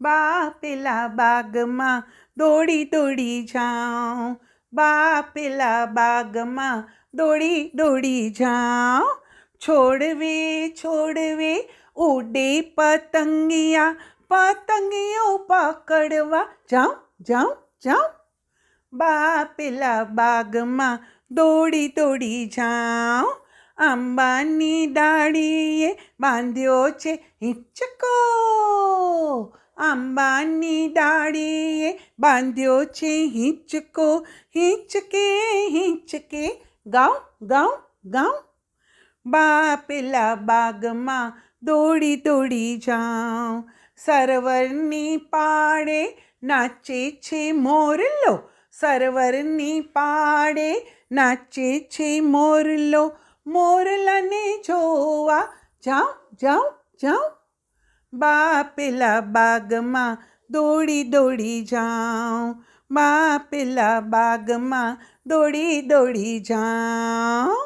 બા પેલા બાગમાં દોડી દોડી જાઉં, બા પેલા બાગમાં દોડી દોડી જાઉં. છોડવે છોડવે ઉડે પતંગિયા, પતંગિયો પકડવા જાઉં જાઉં જાઉં. બા પેલા બાગમાં દોડી દોડી જાઉં. આંબાની ડાળીએ બાંધ્યો છે હિંચકો, આંબાની ડાળીએ બાંધ્યો છે હિંચકો, હિંચકે હિંચકે ગાઉં ગાઉં ગાઉં. બા પેલા બાગમાં દોડી દોડી જાઉં. સરોવરની પાળે નાચે છે મોરલો, સરોવરની પાળે નાચે છે મોરલો, મોરલાને જોવા જાઉં જાઉં જાઉં. બા પેલા બાગમાં દોડી દોડી જાઉં, બા પેલા બાગમાં દોડી દોડી જાઉં.